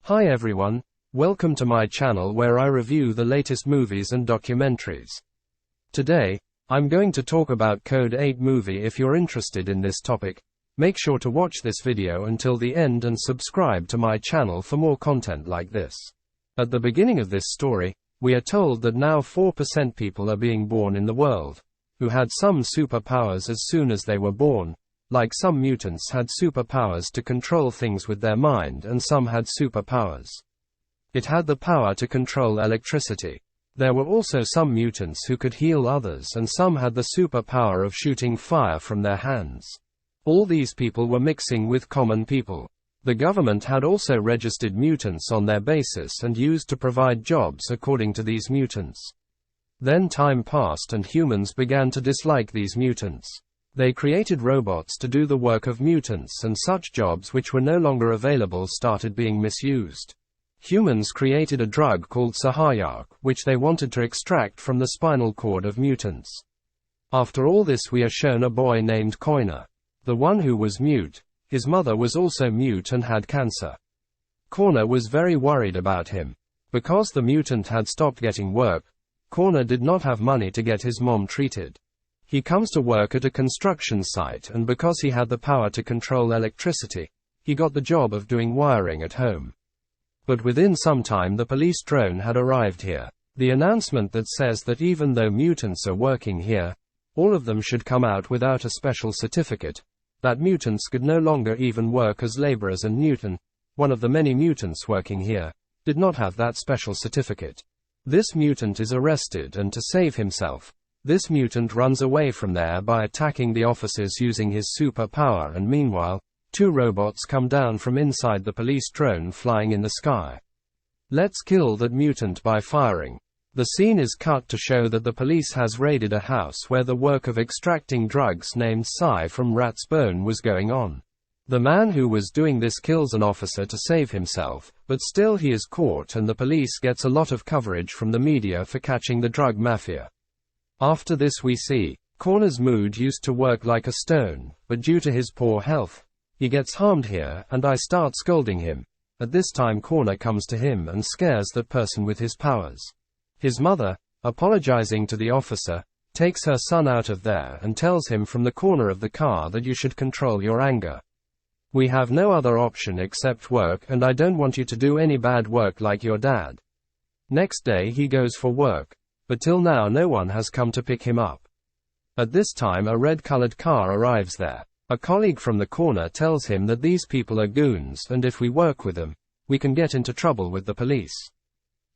Hi everyone, welcome to my channel where I review the latest movies and documentaries. Today, I'm going to talk about Code 8 movie. If you're interested in this topic, make sure to watch this video until the end and subscribe to my channel for more content like this. At the beginning of this story, we are told that now 4% people are being born in the world, who had some superpowers as soon as they were born. Like some mutants had superpowers to control things with their mind, and some had superpowers. It had the power to control electricity. There were also some mutants who could heal others, and some had the superpower of shooting fire from their hands. All these people were mixing with common people. The government had also registered mutants on their basis and used to provide jobs according to these mutants. Then time passed and humans began to dislike these mutants. They created robots to do the work of mutants, and such jobs which were no longer available started being misused. Humans created a drug called sci-fi, which they wanted to extract from the spinal cord of mutants. After all this, we are shown a boy named Connor, the one who was mute. His mother was also mute and had cancer. Connor was very worried about him. Because the mutant had stopped getting work, Connor did not have money to get his mom treated. He comes to work at a construction site, and because he had the power to control electricity, he got the job of doing wiring at home. But within some time the police drone had arrived here. The announcement that says that even though mutants are working here, all of them should come out without a special certificate, that mutants could no longer even work as laborers, and Newton, one of the many mutants working here, did not have that special certificate. This mutant is arrested, and to save himself, this mutant runs away from there by attacking the officers using his superpower, and meanwhile, two robots come down from inside the police drone flying in the sky. Let's kill that mutant by firing. The scene is cut to show that the police has raided a house where the work of extracting drugs named Psy from rat's bone was going on. The man who was doing this kills an officer to save himself, but still he is caught, and the police gets a lot of coverage from the media for catching the drug mafia. After this we see, Connor's mood used to work like a stone, but due to his poor health, he gets harmed here, and I start scolding him. At this time Connor comes to him and scares that person with his powers. His mother, apologizing to the officer, takes her son out of there and tells him from the corner of the car that you should control your anger. We have no other option except work, and I don't want you to do any bad work like your dad. Next day he goes for work, but till now no one has come to pick him up. At this time a red-colored car arrives there. A colleague from the corner tells him that these people are goons, and if we work with them, we can get into trouble with the police.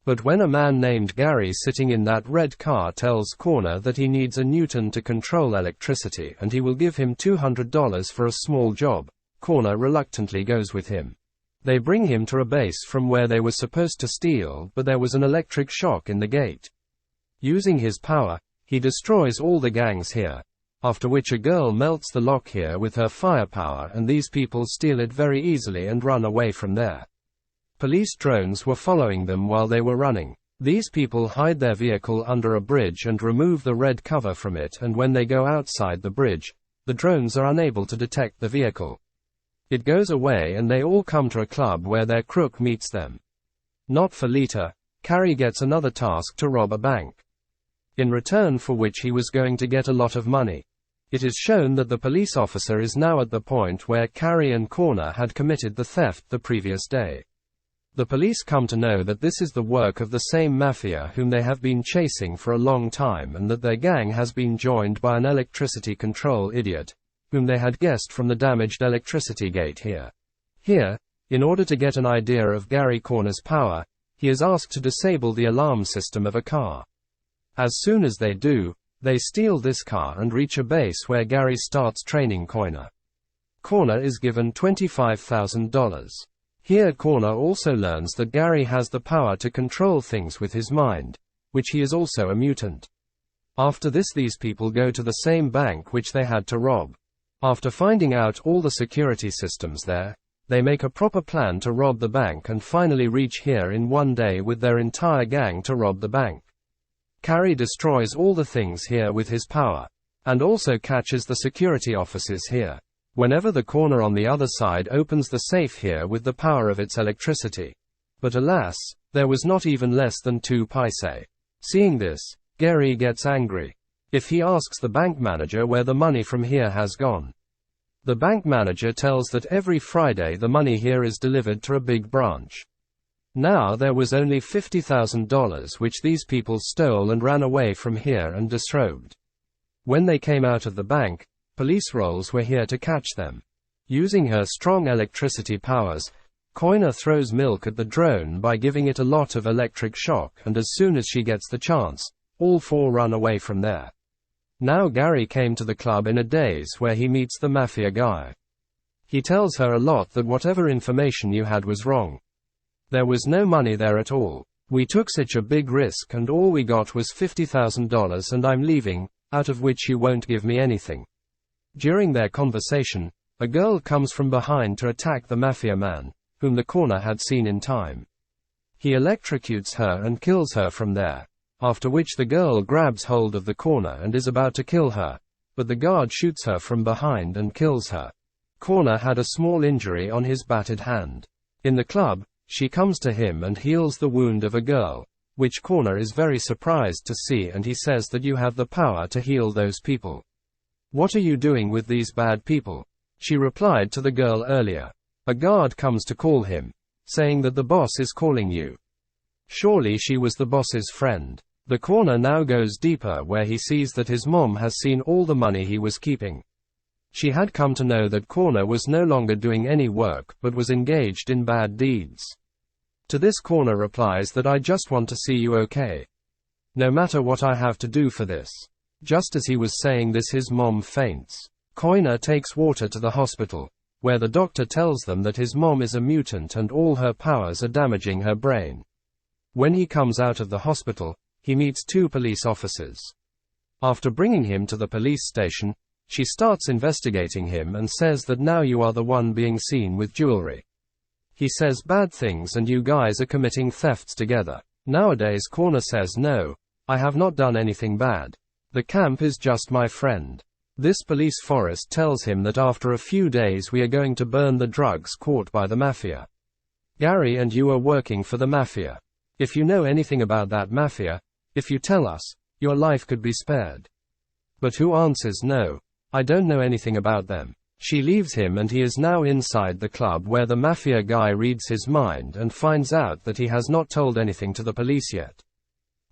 But when a man named Gary sitting in that red car tells Connor that he needs a Newton to control electricity and he will give him $200 for a small job, Connor reluctantly goes with him. They bring him to a base from where they were supposed to steal, but there was an electric shock in the gate. Using his power, he destroys all the gangs here, after which a girl melts the lock here with her firepower, and these people steal it very easily and run away from there. Police drones were following them while they were running. These people hide their vehicle under a bridge and remove the red cover from it, and when they go outside the bridge, the drones are unable to detect the vehicle. It goes away and they all come to a club where their crook meets them. Not for later, Carrie gets another task to rob a bank, in return for which he was going to get a lot of money. It is shown that the police officer is now at the point where Carrie and Connor had committed the theft the previous day. The police come to know that this is the work of the same mafia whom they have been chasing for a long time, and that their gang has been joined by an electricity control idiot, whom they had guessed from the damaged electricity gate here. Here, in order to get an idea of Gary Connor's power, he is asked to disable the alarm system of a car. As soon as they do, they steal this car and reach a base where Gary starts training Connor. Connor is given $25,000. Here Connor also learns that Gary has the power to control things with his mind, which he is also a mutant. After this these people go to the same bank which they had to rob. After finding out all the security systems there, they make a proper plan to rob the bank and finally reach here in one day with their entire gang to rob the bank. Carrie destroys all the things here with his power, and also catches the security officers here. Whenever the corner on the other side opens the safe here with the power of its electricity, But alas, there was not even less than 2 paise. Seeing this, Gary gets angry. If he asks the bank manager where the money from here has gone. The bank manager tells that every Friday the money here is delivered to a big branch. Now there was only $50,000 which these people stole and ran away from here and disrobed. When they came out of the bank, police rolls were here to catch them. Using her strong electricity powers, Koina throws milk at the drone by giving it a lot of electric shock, and as soon as she gets the chance, all 4 run away from there. Now Gary came to the club in a daze where he meets the mafia guy. He tells her a lot that whatever information you had was wrong. There was no money there at all. We took such a big risk and all we got was $50,000 and I'm leaving, out of which you won't give me anything. During their conversation, a girl comes from behind to attack the mafia man, whom the corner had seen in time. He electrocutes her and kills her from there, after which the girl grabs hold of the corner and is about to kill her, but the guard shoots her from behind and kills her. Corner had a small injury on his battered hand. In the club, she comes to him and heals the wound of a girl, which Corner is very surprised to see, and he says that you have the power to heal those people. What are you doing with these bad people? She replied to the girl earlier. A guard comes to call him, saying that the boss is calling you. Surely she was the boss's friend. The Corner now goes deeper where he sees that his mom has seen all the money he was keeping. She had come to know that Corner was no longer doing any work but was engaged in bad deeds. To this Corner replies that I just want to see you okay. No matter what I have to do for this. Just as he was saying this, his mom faints. Koina takes water to the hospital, where the doctor tells them that his mom is a mutant and all her powers are damaging her brain. When he comes out of the hospital, he meets 2 police officers. After bringing him to the police station, she starts investigating him and says that now you are the one being seen with jewelry. He says bad things and you guys are committing thefts together. Nowadays Corner says no, I have not done anything bad. The camp is just my friend. This police forest tells him that after a few days we are going to burn the drugs caught by the mafia. Gary and you are working for the mafia. If you know anything about that mafia, if you tell us, your life could be spared. But who answers no, I don't know anything about them. She leaves him and he is now inside the club where the mafia guy reads his mind and finds out that he has not told anything to the police yet.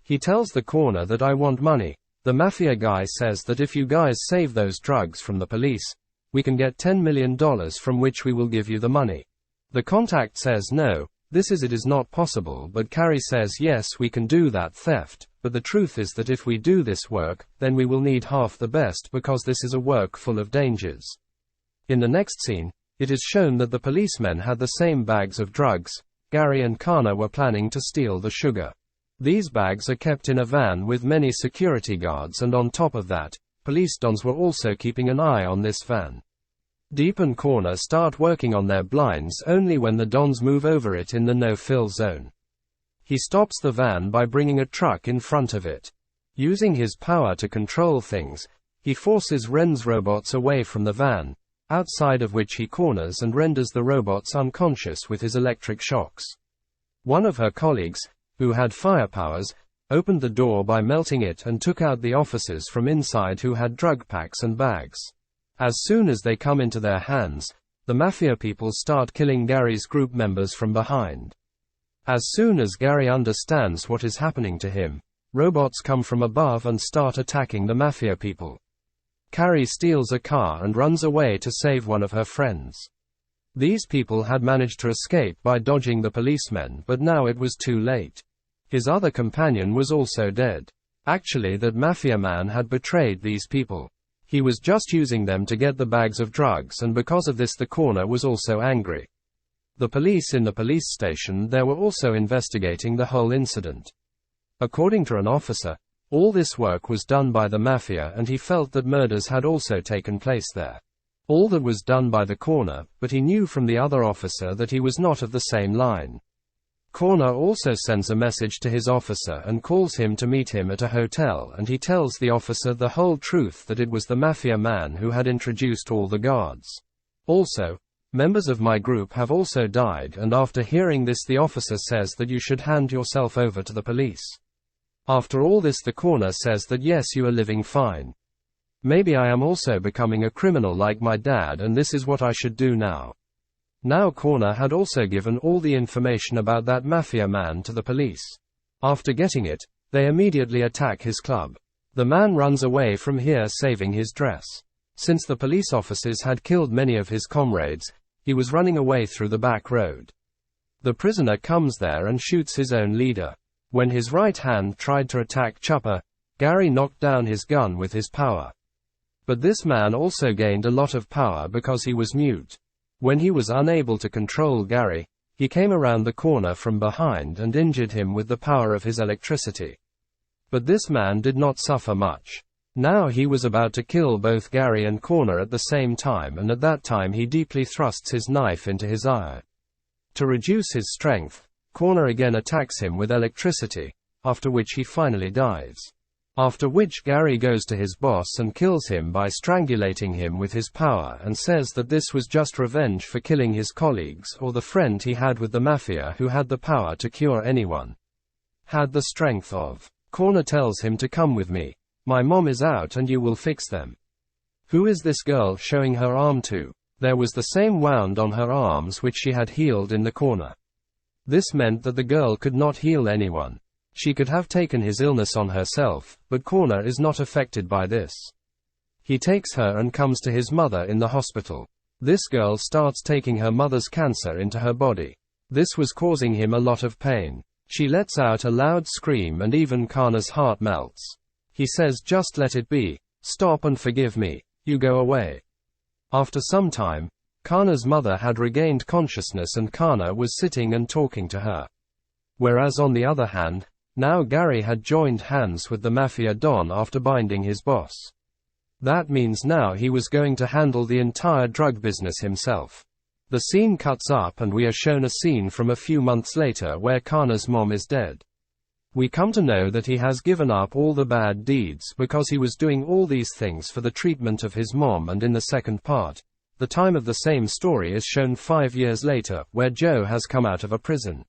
He tells the Corner that I want money. The mafia guy says that if you guys save those drugs from the police, we can get $10 million from which we will give you the money. The contact says no, it is not possible, but Carrie says yes, we can do that theft, but the truth is that if we do this work, then we will need half the best because this is a work full of dangers. In the next scene, it is shown that the policemen had the same bags of drugs. Gary and Kana were planning to steal the sugar. These bags are kept in a van with many security guards, and on top of that, police dons were also keeping an eye on this van. Deep and Corner start working on their blinds only when the dons move over it in the no-fill zone. He stops the van by bringing a truck in front of it. Using his power to control things, he forces Ren's robots away from the van, outside of which he corners and renders the robots unconscious with his electric shocks. One of her colleagues, who had fire powers, opened the door by melting it and took out the officers from inside who had drug packs and bags. As soon as they come into their hands, the mafia people start killing Gary's group members from behind. As soon as Gary understands what is happening to him, robots come from above and start attacking the mafia people. Carrie steals a car and runs away to save one of her friends. These people had managed to escape by dodging the policemen, but now it was too late. His other companion was also dead. Actually, that mafia man had betrayed these people. He was just using them to get the bags of drugs, and because of this the Corner was also angry. The police in the police station there were also investigating the whole incident. According to an officer, all this work was done by the mafia and he felt that murders had also taken place there. All that was done by the Corner, but he knew from the other officer that he was not of the same line. Corner also sends a message to his officer and calls him to meet him at a hotel, and he tells the officer the whole truth, that it was the mafia man who had introduced all the guards. Also, Members of my group have also died, and after hearing this the officer says that you should hand yourself over to the police. After all this the coroner says that yes, you are living fine. Maybe I am also becoming a criminal like my dad, and this is what I should do now. Now coroner had also given all the information about that mafia man to the police. After getting it, they immediately attack his club. The man runs away from here saving his dress. Since the police officers had killed many of his comrades, he was running away through the back road. The prisoner comes there and shoots his own leader. When his right hand tried to attack Chopper, Gary knocked down his gun with his power. But this man also gained a lot of power because he was mute. When he was unable to control Gary, he came around the corner from behind and injured him with the power of his electricity. But this man did not suffer much. Now he was about to kill both Gary and Corner at the same time, and at that time he deeply thrusts his knife into his eye. To reduce his strength, Corner again attacks him with electricity, after which he finally dies. After which Gary goes to his boss and kills him by strangulating him with his power, and says that this was just revenge for killing his colleagues or the friend he had with the mafia who had the power to cure anyone. Had the strength of. Corner tells him to come with me. My mom is out and you will fix them. Who is this girl showing her arm to? There was the same wound on her arms which she had healed in the corner. This meant that the girl could not heal anyone. She could have taken his illness on herself, but Corner is not affected by this. He takes her and comes to his mother in the hospital. This girl starts taking her mother's cancer into her body. This was causing him a lot of pain. She lets out a loud scream and even Corner's heart melts. He says, just let it be, stop and forgive me, you go away. After some time, Corner's mother had regained consciousness and Corner was sitting and talking to her. Whereas on the other hand, now Gary had joined hands with the mafia don after binding his boss. That means now he was going to handle the entire drug business himself. The scene cuts up and we are shown a scene from a few months later where Corner's mom is dead. We come to know that he has given up all the bad deeds because he was doing all these things for the treatment of his mom, and in the second part, the time of the same story is shown 5 years later, where Joe has come out of a prison.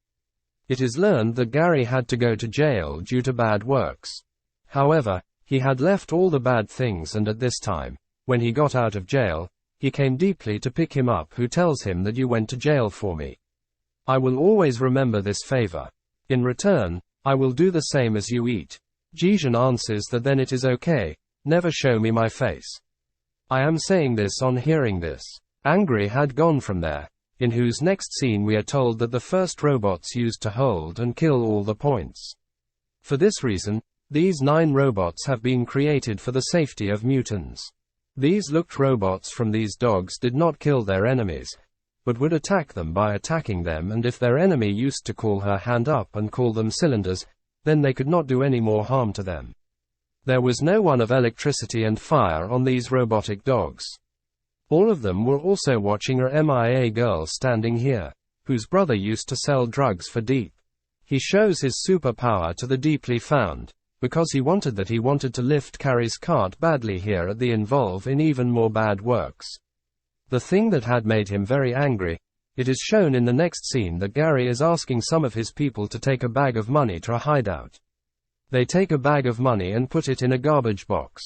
It is learned that Gary had to go to jail due to bad works. However, he had left all the bad things, and at this time, when he got out of jail, he came deeply to pick him up, who tells him that you went to jail for me. I will always remember this favor. In return, I will do the same as you eat. Jijan answers that then it is okay, never show me my face. I am saying this on hearing this. Angry had gone from there, in whose next scene we are told that the first robots used to hold and kill all the points. For this reason, these 9 robots have been created for the safety of mutants. These looked robots from these dogs did not kill their enemies, but would attack them by attacking them, and if their enemy used to call her hand up and call them cylinders, then they could not do any more harm to them. There was no one of electricity and fire on these robotic dogs. All of them were also watching a MIA girl standing here, whose brother used to sell drugs for Deep. He shows his superpower to the deeply found, because he wanted to lift Carrie's cart badly here at the involve in even more bad works. The thing that had made him very angry, it is shown in the next scene that Gary is asking some of his people to take a bag of money to a hideout. They take a bag of money and put it in a garbage box.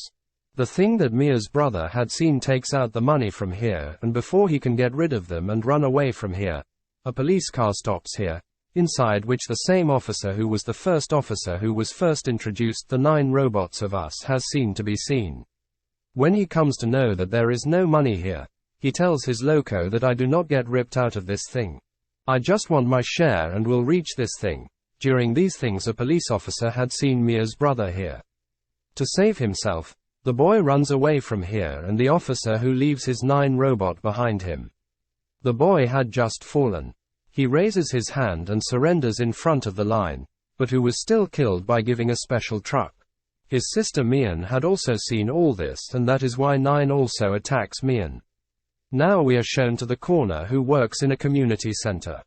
The thing that Mia's brother had seen takes out the money from here, and before he can get rid of them and run away from here, a police car stops here, inside which the same officer who was the first officer who was first introduced the 9 robots of us has seen to be seen. When he comes to know that there is no money here, he tells his loco that I do not get ripped out of this thing. I just want my share and will reach this thing. During these things a police officer had seen Mia's brother here. To save himself, the boy runs away from here and the officer who leaves his 9 robot behind him. The boy had just fallen. He raises his hand and surrenders in front of the line, but who was still killed by giving a special truck. His sister Mian had also seen all this, and that is why 9 also attacks Mian. Now we are shown to the corner who works in a community center.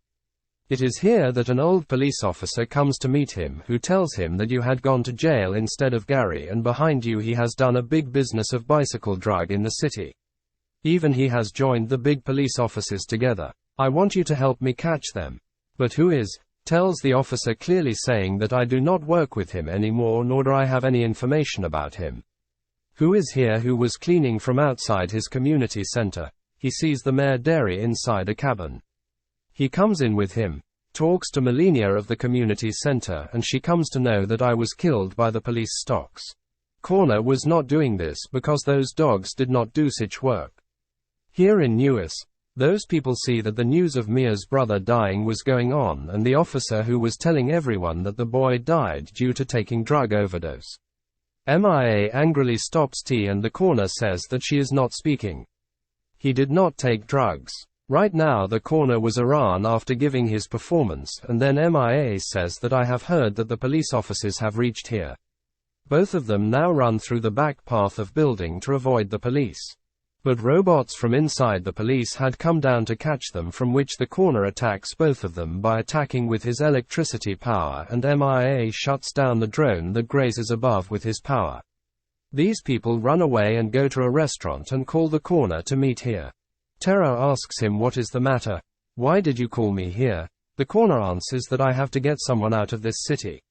It is here that an old police officer comes to meet him, who tells him that you had gone to jail instead of Gary, and behind you he has done a big business of bicycle drug in the city. Even he has joined the big police offices together. I want you to help me catch them. But who is? Tells the officer, clearly saying that I do not work with him anymore, nor do I have any information about him. Who is here? Who was cleaning from outside his community center. He sees the mayor Derry inside a cabin. He comes in with him, talks to Melania of the community center, and she comes to know that I was killed by the police stocks. Corner was not doing this because those dogs did not do such work. Here in News, those people see that the news of Mia's brother dying was going on, and the officer who was telling everyone that the boy died due to taking drug overdose. Mia angrily stops T, and the corner says that she is not speaking. He did not take drugs. Right now the corner was Iran after giving his performance, and then Mia says that I have heard that the police officers have reached here. Both of them now run through the back path of building to avoid the police. But robots from inside the police had come down to catch them, from which the corner attacks both of them by attacking with his electricity power, and Mia shuts down the drone that grazes above with his power. These people run away and go to a restaurant and call the corner to meet here. Terra asks him what is the matter. Why did you call me here? The corner answers that I have to get someone out of this city.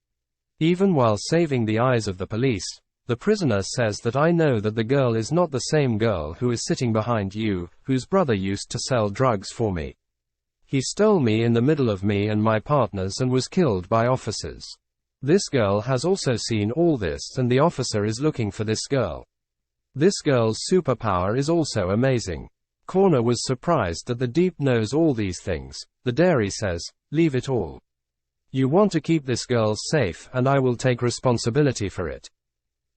Even while saving the eyes of the police, the prisoner says that I know that the girl is not the same girl who is sitting behind you, whose brother used to sell drugs for me. He stole me in the middle of me and my partners and was killed by officers. This girl has also seen all this, and the officer is looking for this girl. This girl's superpower is also amazing. Corner was surprised that the Deep knows all these things. The Dairy says, leave it all. You want to keep this girl safe, and I will take responsibility for it.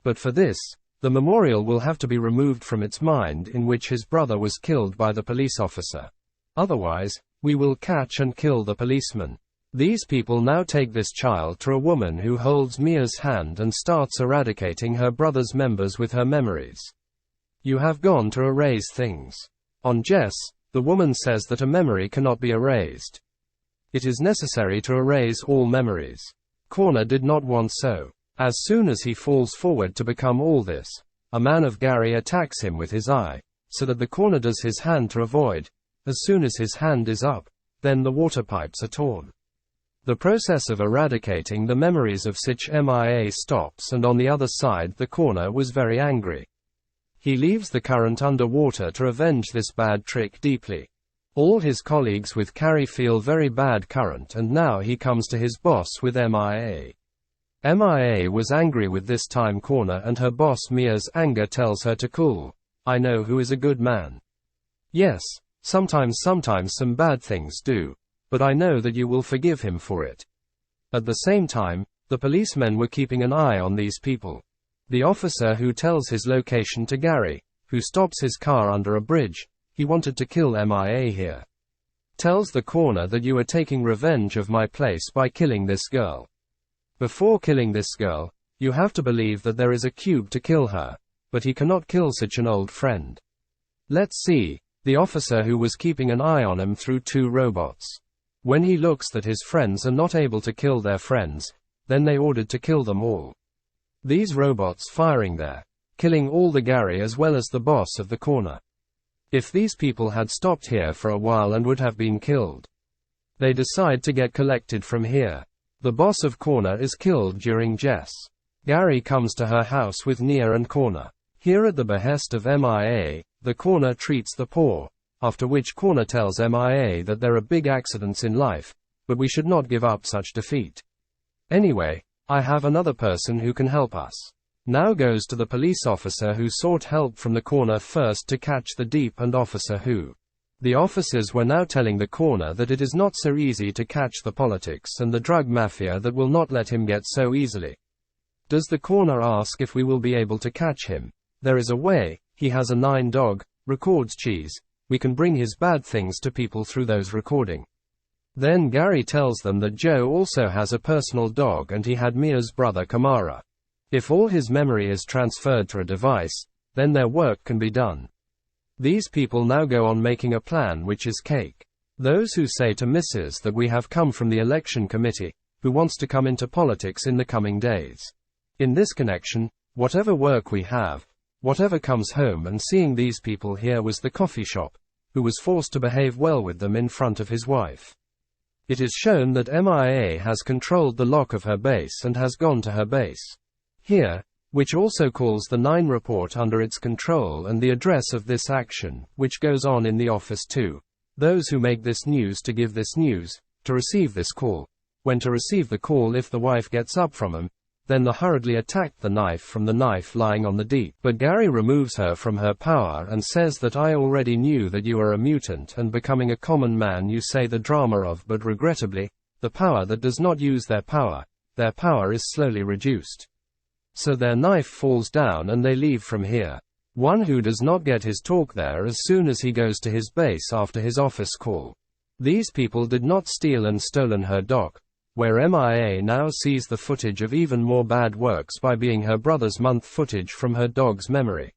But for this, the memorial will have to be removed from its mind in which his brother was killed by the police officer. Otherwise, we will catch and kill the policeman. These people now take this child to a woman who holds Mia's hand and starts eradicating her brother's members with her memories. You have gone to erase things. On Jess, the woman says that a memory cannot be erased. It is necessary to erase all memories. Corner did not want so. As soon as he falls forward to become all this, a man of Gary attacks him with his eye, so that the corner does his hand to avoid. As soon as his hand is up, then the water pipes are torn. The process of eradicating the memories of Sich Mia stops, and on the other side the corner was very angry. He leaves the current underwater to avenge this bad trick deeply. All his colleagues with Carrie feel very bad current, and now he comes to his boss with Mia. Mia was angry with this time corner, and her boss Mia's anger tells her to cool. I know who is a good man. Yes, sometimes some bad things do. But I know that you will forgive him for it. At the same time, the policemen were keeping an eye on these people. The officer who tells his location to Gary, who stops his car under a bridge, he wanted to kill Mia here. Tells the corner that you are taking revenge of my place by killing this girl. Before killing this girl, you have to believe that there is a cube to kill her, but he cannot kill such an old friend. Let's see, the officer who was keeping an eye on him through two robots. When he looks that his friends are not able to kill their friends, then they ordered to kill them all. These robots firing there, killing all the Gary as well as the boss of the corner. If these people had stopped here for a while and would have been killed. They decide to get collected from here. The boss of corner is killed during Jess. Gary comes to her house with Nia and corner. Here at the behest of Mia, the corner treats the poor. After which corner tells Mia that there are big accidents in life, but we should not give up such defeat. Anyway, I have another person who can help us. Now goes to the police officer who sought help from the corner first to catch the Deep and officer who. The officers were now telling the corner that it is not so easy to catch the politics and the drug mafia that will not let him get so easily. Does the corner ask if we will be able to catch him? There is a way. He has a 9-dog, records cheese. We can bring his bad things to people through those recording. Then Gary tells them that Joe also has a personal dog and he had Mia's brother Kamara. If all his memory is transferred to a device, then their work can be done. These people now go on making a plan which is cake. Those who say to Mrs. that we have come from the election committee, who wants to come into politics in the coming days. In this connection, whatever work we have, whatever comes home, and seeing these people here was the coffee shop, who was forced to behave well with them in front of his wife. It is shown that MIA has controlled the lock of her base and has gone to her base here, which also calls the 9 report under its control and the address of this action, which goes on in the office too. Those who make this news to give this news, to receive this call. When to receive the call, if the wife gets up from him, then the hurriedly attacked the knife from the knife lying on the deep. But Gary removes her from her power and says that I already knew that you are a mutant and becoming a common man, you say the drama of, but regrettably, the power that does not use their power is slowly reduced. So their knife falls down and they leave from here. One who does not get his talk there as soon as he goes to his base after his office call. These people did not steal and stolen her doc, where MIA now sees the footage of even more bad works by being her brother's month footage from her dog's memory.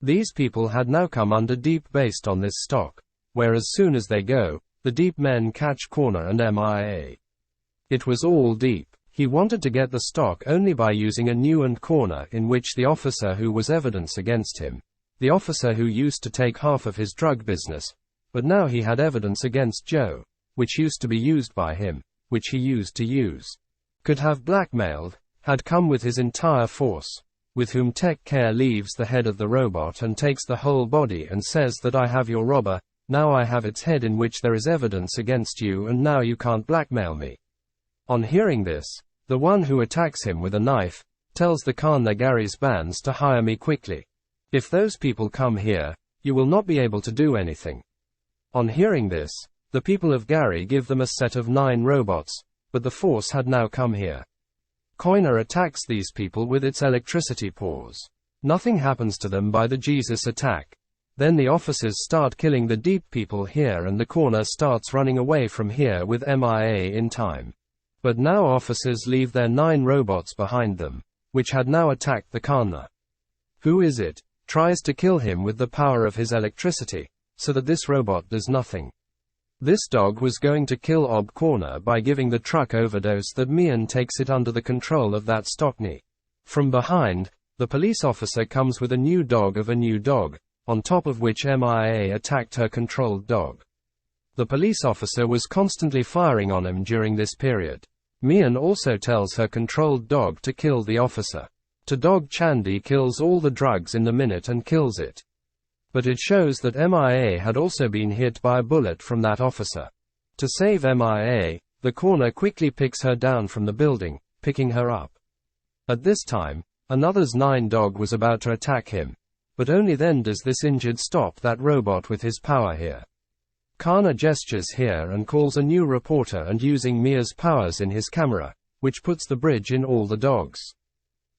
These people had now come under deep based on this stock, where as soon as they go, the deep men catch corner and MIA. It was all deep. He wanted to get the stock only by using a new and corner in which the officer who was evidence against him, the officer who used to take half of his drug business, but now he had evidence against Joe, which used to be used by him, which he used to use, could have blackmailed, had come with his entire force, with whom Tech Care leaves the head of the robot and takes the whole body and says that I have your robber, now I have its head in which there is evidence against you and now you can't blackmail me. On hearing this, the one who attacks him with a knife, tells the Khan Gary's bands to hire me quickly. If those people come here, you will not be able to do anything. On hearing this, the people of Gary give them a set of 9 robots, but the force had now come here. Koiner attacks these people with its electricity paws. Nothing happens to them by the Jesus attack. Then the officers start killing the deep people here and the corner starts running away from here with MIA in time. But now officers leave their 9 robots behind them, which had now attacked the Kana. Who is it? Tries to kill him with the power of his electricity, so that this robot does nothing. This dog was going to kill Ob Corner by giving the truck overdose that Mian takes it under the control of that Stockney. From behind, the police officer comes with a new dog of a new dog, on top of which MIA attacked her controlled dog. The police officer was constantly firing on him during this period. Mian also tells her controlled dog to kill the officer. To dog Chandy kills all the drugs in the minute and kills it. But it shows that MIA had also been hit by a bullet from that officer. To save MIA, the corner quickly picks her down from the building, picking her up. At this time, another's 9 dog was about to attack him, but only then does this injured stop that robot with his power here. Kana gestures here and calls a new reporter and using Mia's powers in his camera, which puts the bridge in all the dogs.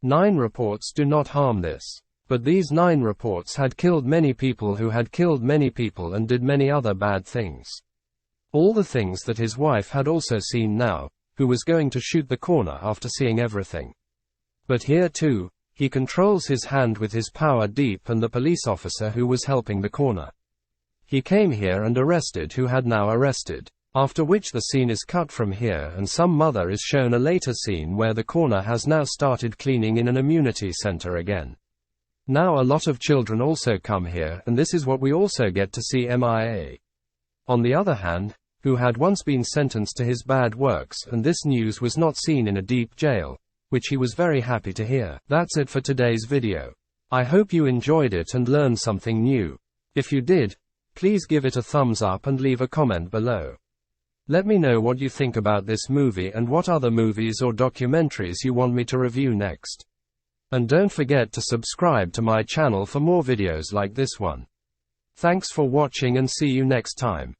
9 reports do not harm this. But these 9 reports had killed many people who had killed many people and did many other bad things. All the things that his wife had also seen now, who was going to shoot the corner after seeing everything. But here too, he controls his hand with his power deep and the police officer who was helping the corner. He came here and arrested who had now arrested. After which the scene is cut from here and some mother is shown a later scene where the corner has now started cleaning in an immunity center again. Now a lot of children also come here and this is what we also get to see MIA. On the other hand, who had once been sentenced to his bad works and this news was not seen in a deep jail, which he was very happy to hear. That's it for today's video. I hope you enjoyed it and learned something new. If you did, please give it a thumbs up and leave a comment below. Let me know what you think about this movie and what other movies or documentaries you want me to review next. And don't forget to subscribe to my channel for more videos like this one. Thanks for watching and see you next time.